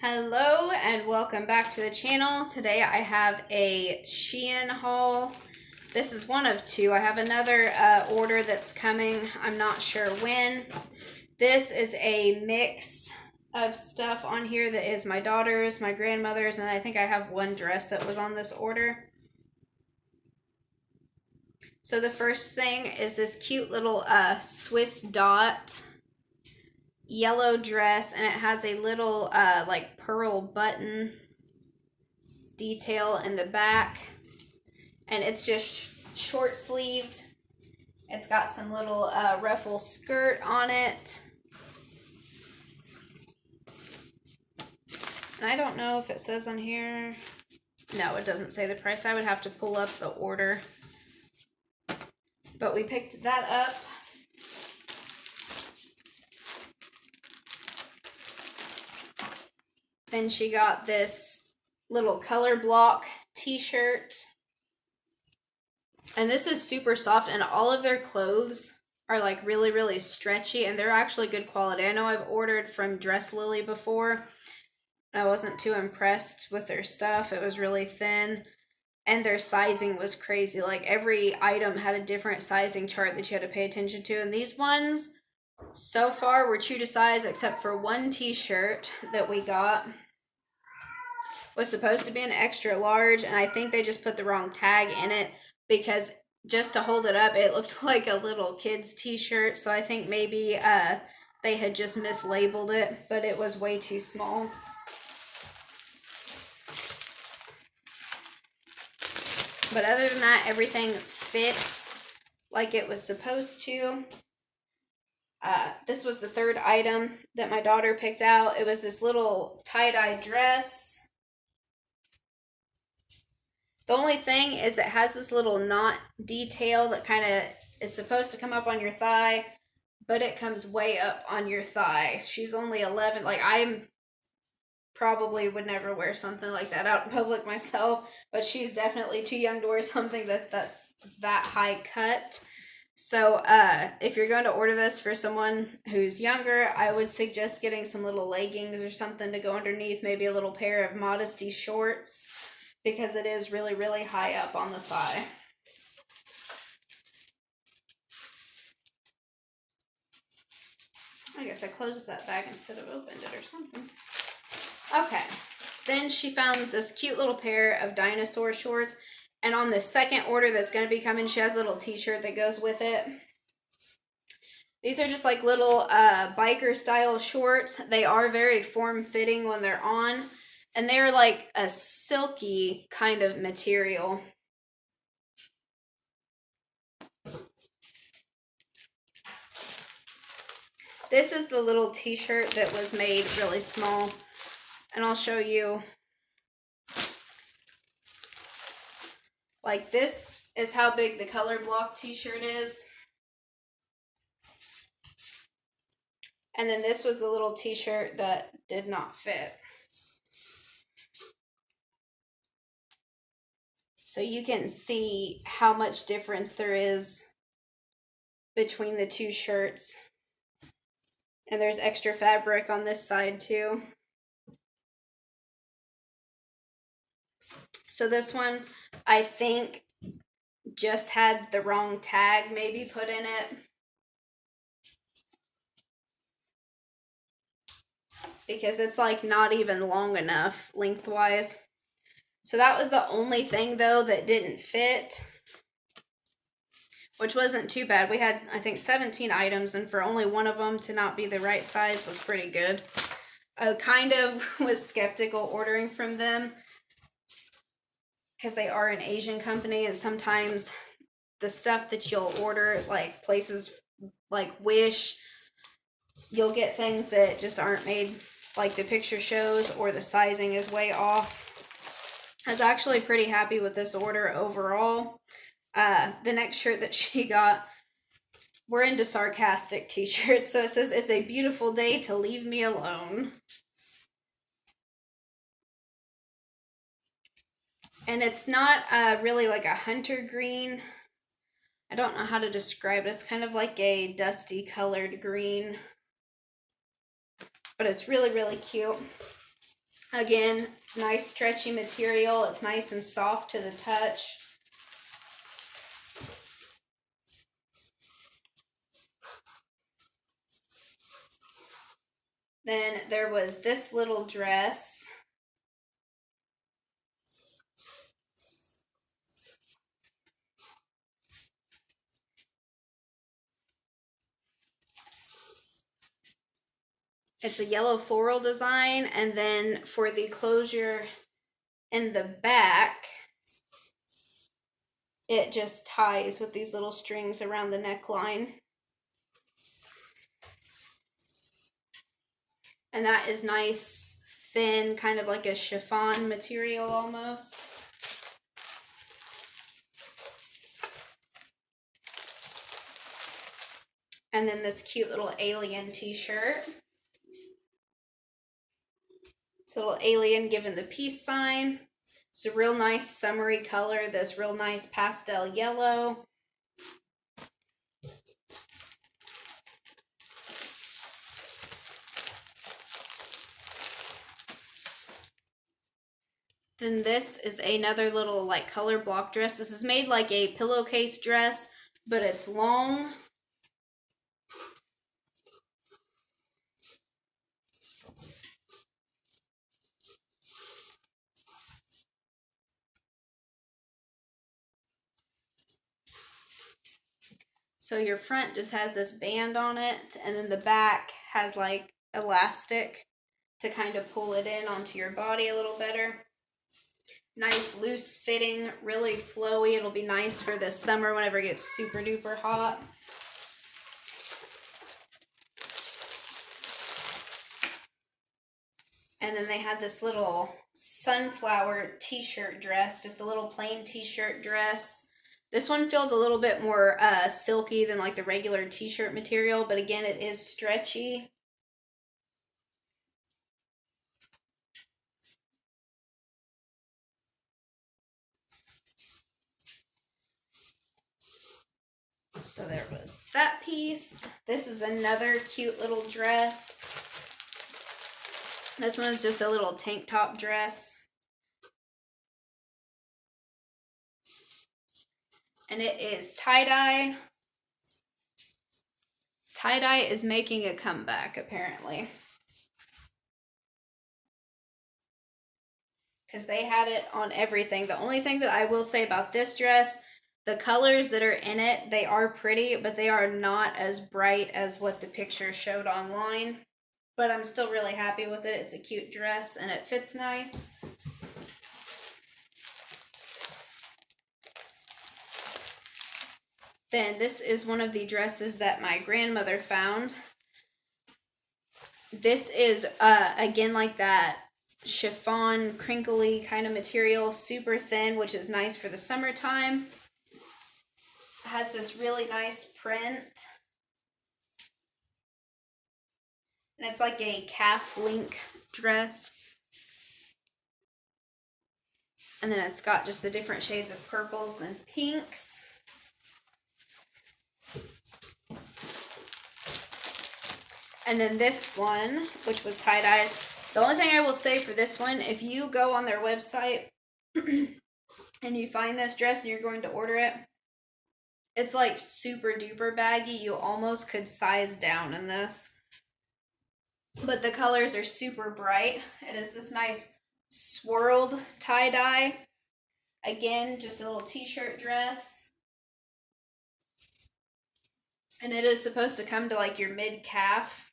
Hello and welcome back to the channel. Today I have a Shein haul. This is one of two. I have another order that's coming. I'm not sure when. This is a mix of stuff on here that is my daughter's, my grandmother's, and I think I have one dress that was on this order. So the first thing is this cute little Swiss dot yellow dress, and it has a little like pearl button detail in the back, and it's just short sleeved. It's got some little ruffle skirt on it, and I don't know if it says on here. No, it doesn't say the price. I would have to pull up the order, but we picked that up. Then she got this little color block t-shirt. And this is super soft, and all of their clothes are like really, really stretchy, and they're actually good quality. I know I've ordered from Dress Lily before. I wasn't too impressed with their stuff. It was really thin, and their sizing was crazy. Like every item had a different sizing chart that you had to pay attention to, and these ones so far were true to size, except for one t-shirt that we got was supposed to be an extra large, and I think they just put the wrong tag in it, because just to hold it up, it looked like a little kid's t-shirt. So I think maybe they had just mislabeled it, but it was way too small. But other than that, everything fit like it was supposed to. This was the third item that my daughter picked out. It was this little tie-dye dress. The only thing is it has this little knot detail that kind of is supposed to come up on your thigh, but it comes way up on your thigh. She's only 11. Like, I probably would never wear something like that out in public myself, but she's definitely too young to wear something that's that high cut. So if you're going to order this for someone who's younger, I would suggest getting some little leggings or something to go underneath, maybe a little pair of modesty shorts, because it is really, really high up on the thigh. I guess I closed that bag instead of opened it or something. Okay, then she found this cute little pair of Dinosaur shorts, and on the second order that's going to be coming, she has a little t-shirt that goes with it. These are just like little biker style shorts. They are very form-fitting when they're on, and they're like a silky kind of material. This is the little t-shirt that was made really small, and I'll show you. Like, this is how big the color block t-shirt is. And then this was the little t-shirt that did not fit. So you can see how much difference there is between the two shirts. And there's extra fabric on this side too. So this one, I think, just had the wrong tag maybe put in it, because it's like not even long enough lengthwise. So that was the only thing though that didn't fit, which wasn't too bad. We had, I think, 17 items, and for only one of them to not be the right size was pretty good. I kind of was skeptical ordering from them, because they are an Asian company, and sometimes the stuff that you'll order, like places like Wish, you'll get things that just aren't made like the picture shows, or the sizing is way off. I was actually pretty happy with this order overall. The next shirt that she got, we're into Sarcastic T-Shirts, so it says, "It's a beautiful day to leave me alone." And it's not really like a hunter green. I don't know how to describe it. It's kind of like a dusty colored green, but it's really, really cute. Again, nice stretchy material. It's nice and soft to the touch. Then there was this little dress. It's a yellow floral design, and then for the closure in the back, it just ties with these little strings around the neckline. And that is nice, thin, kind of like a chiffon material almost. And then this cute little alien t-shirt. It's a little alien giving the peace sign. It's a real nice summery color, this real nice pastel yellow. Then this is another little like color block dress. This is made like a pillowcase dress, but it's long. So your front just has this band on it, and then the back has like elastic to kind of pull it in onto your body a little better. Nice loose fitting, really flowy. It'll be nice for this summer whenever it gets super duper hot. And then they had this little sunflower t-shirt dress, just a little plain t-shirt dress. This one feels a little bit more silky than like the regular t-shirt material, but again, it is stretchy. So there was that piece. This is another cute little dress. This one is just a little tank top dress. And it is tie-dye. Tie-dye is making a comeback, apparently. Because they had it on everything. The only thing that I will say about this dress, the colors that are in it, they are pretty, but they are not as bright as what the picture showed online. But I'm still really happy with it. It's a cute dress, and it fits nice. Then this is one of the dresses that my grandmother found. This is, again, like that chiffon, crinkly kind of material, super thin, which is nice for the summertime. It has this really nice print. And it's like a calf link dress. And then it's got just the different shades of purples and pinks. And then this one, which was tie-dyed. The only thing I will say for this one, if you go on their website and you find this dress and you're going to order it, it's like super duper baggy. You almost could size down in this. But the colors are super bright. It is this nice swirled tie-dye. Again, just a little t-shirt dress. And it is supposed to come to like your mid-calf.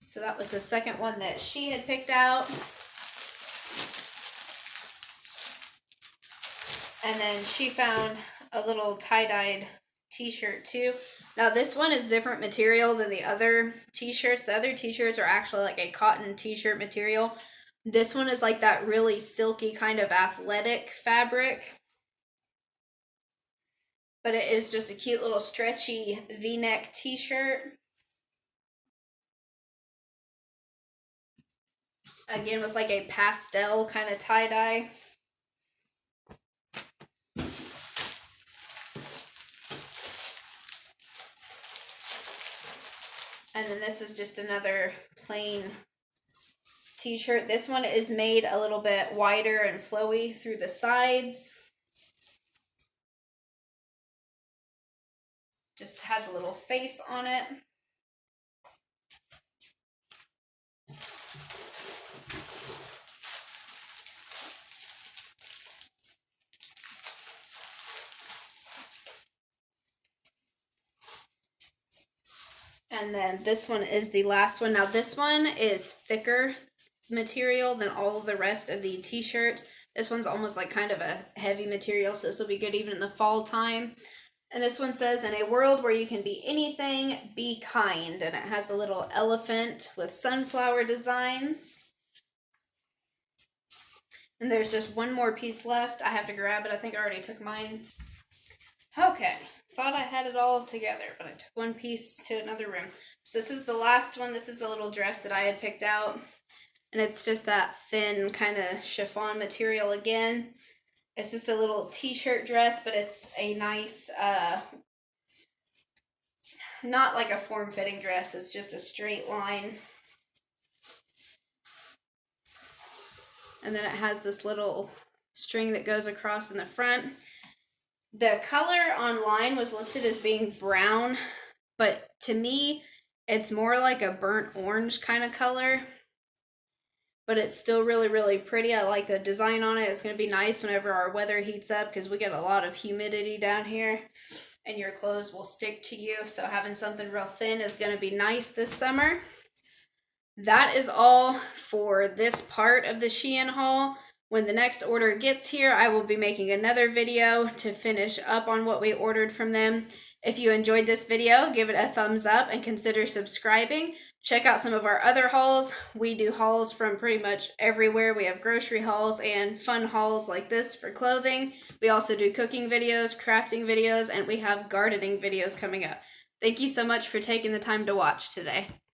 So that was the second one that she had picked out. And then she found a little tie-dyed t-shirt too. Now this one is different material than the other t-shirts. The other t-shirts are actually like a cotton t-shirt material. This one is like that really silky kind of athletic fabric. But it is just a cute little stretchy V-neck t-shirt. Again, with like a pastel kind of tie-dye. And then this is just another plain t-shirt. This one is made a little bit wider and flowy through the sides. Just has a little face on it. And then this one is the last one. Now this one is thicker material than all of the rest of the t-shirts. This one's almost like kind of a heavy material, so this will be good even in the fall time. And this one says, in a world where you can be anything, be kind. And it has a little elephant with sunflower designs. And there's just one more piece left. I have to grab it. I think I already took mine. Okay. Thought I had it all together, but I took one piece to another room. So this is the last one. This is a little dress that I had picked out. And it's just that thin kind of chiffon material again. It's just a little t-shirt dress, but it's a nice, not like a form-fitting dress. It's just a straight line. And then it has this little string that goes across in the front. The color online was listed as being brown, but to me, it's more like a burnt orange kind of color. But it's still really, really pretty. I like the design on it. It's going to be nice whenever our weather heats up because we get a lot of humidity down here and your clothes will stick to you. So having something real thin is going to be nice this summer. That is all for this part of the Shein haul. When the next order gets here, I will be making another video to finish up on what we ordered from them. If you enjoyed this video, give it a thumbs up and consider subscribing. Check out some of our other hauls. We do hauls from pretty much everywhere. We have grocery hauls and fun hauls like this for clothing. We also do cooking videos, crafting videos, and we have gardening videos coming up. Thank you so much for taking the time to watch today.